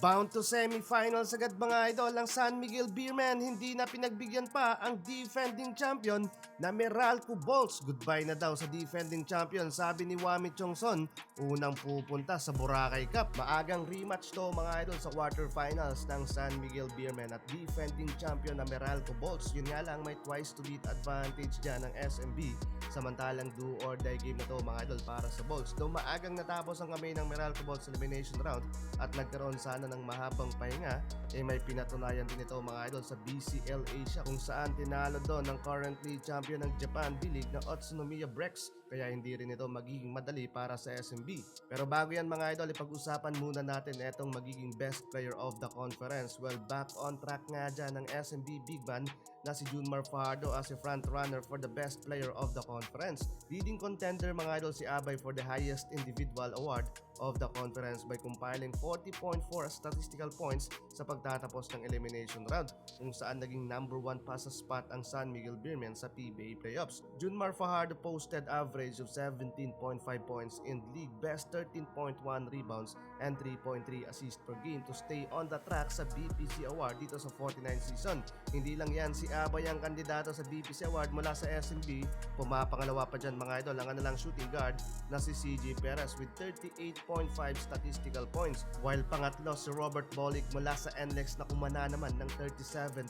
Bound to semifinals agad mga idol ang San Miguel Beermen, hindi na pinagbigyan pa ang defending champion na Meralco Bolts. Goodbye na daw sa defending champion, sabi ni Wami Chongson, unang pupunta sa Boracay Cup. Maagang rematch to mga idol sa quarterfinals ng San Miguel Beermen at defending champion na Meralco Bolts. Yun nga lang, may twice to beat advantage dyan ng SMB, samantalang do or die game na to mga idol para sa Bolts. Though maagang natapos ang kamay ng Meralco Bolts elimination round at nagkaroon sana ng mahabang pahinga, may pinatunayan din ito mga idol sa BCL Asia kung saan tinalo doon ng currently champion ng Japan D-League na Utsunomiya Brex, kaya hindi rin ito magiging madali para sa SMB. Pero bago yan mga idol, ipag-usapan muna natin etong magiging best player of the conference. Well, back on track nga dyan ng SMB Big Man na si Junmar Fajardo as a front runner for the best player of the conference. Leading contender mga idol si Abay for the highest individual award of the conference by compiling 40.4 statistical points sa pagtatapos ng elimination round, kung saan naging number 1 pa sa spot ang San Miguel Beermen sa PBA playoffs. Junmar Fajardo posted average of 17.5 points in league best, 13.1 rebounds and 3.3 assists per game to stay on the track sa BPC award dito sa 49 season. Hindi lang yan, si Abay ang kandidato sa BPC award mula sa SMB. Pumapangalawa pa dyan mga idol ang kanilang shooting guard na si CJ Perez with 38.5 statistical points, while pangatlo si Robert Bolick mula sa NLEX na kumana naman ng 37.6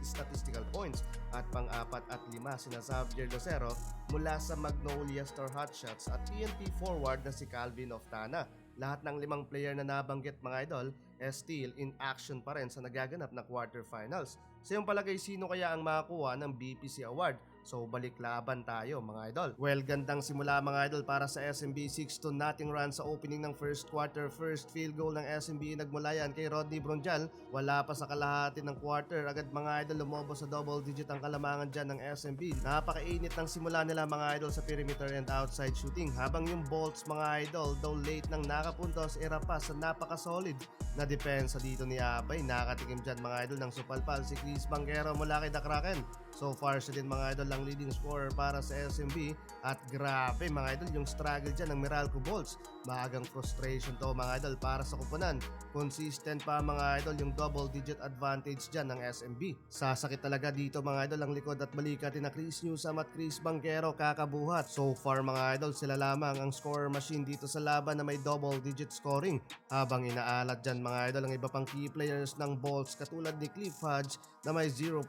statistical points, at pang-apat at lima sina Xavier Lucero mula sa Magnolia Star Hotshots at TNT forward na si Calvin Oftana. Lahat ng limang player na nabanggit mga idol still in action pa rin sa nagaganap na quarterfinals. Sa iyong palagay, sino kaya ang makakuha ng BPC award? So balik laban tayo mga idol. Well, gandang simula mga idol para sa SMB, 6-0 run sa opening ng first quarter. First field goal ng SMB nagmula yan kay Rodney Bronjal. Wala pa sa kalahati ng quarter, agad mga idol lumobo sa double digit ang kalamangan dyan ng SMB. Napakainit ng simula nila mga idol sa perimeter and outside shooting, habang yung Bolts mga idol, though late nang nakapuntos, era pa sa napaka-solid na depensa dito ni Abay. Nakatikim dyan mga idol ng supalpal si Chris Banquero mula kay The Kraken. So far siya din mga idol ang leading scorer para sa SMB, at grabe mga idol yung struggle dyan ng Meralco Bolts. Maagang frustration to mga idol para sa kupunan. Consistent pa mga idol yung double digit advantage dyan ng SMB. Sasakit talaga dito mga idol ang likod at balikat na Chris Newsome at Chris Banquero kakabuhat. So far mga idol sila lamang ang scorer machine dito sa laban na may double digit scoring, habang inaalat dyan mga idol ang iba pang key players ng Bolts katulad ni Cliff Hodge na may 0.03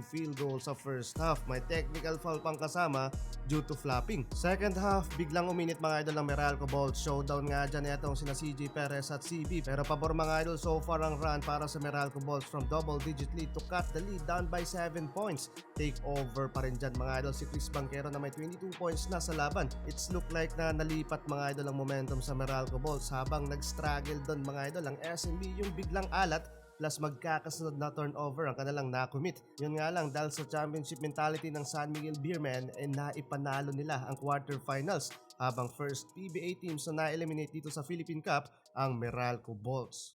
field goal sa first half. May technical foul pang kasama due to flopping. Second half, biglang uminit mga idol ng Meralco Bolts. Showdown nga dyan itong sina CJ Perez at CB, pero pabor mga idol so far ang run para sa Meralco Bolts from double digit lead to cut the lead down by 7 points. Take over pa rin dyan mga idol si Chris Banquero na may 22 points na sa laban. It's look like na nalipat mga idol ang momentum sa Meralco Bolts, habang nag-struggle doon mga idol ang SMB yung biglang alat plus magkakasunod na turnover ang kanilang nakumit. Yun nga lang, dahil sa championship mentality ng San Miguel Beermen naipanalo nila ang quarterfinals, habang first PBA teams na na-eliminate dito sa Philippine Cup ang Meralco Bolts.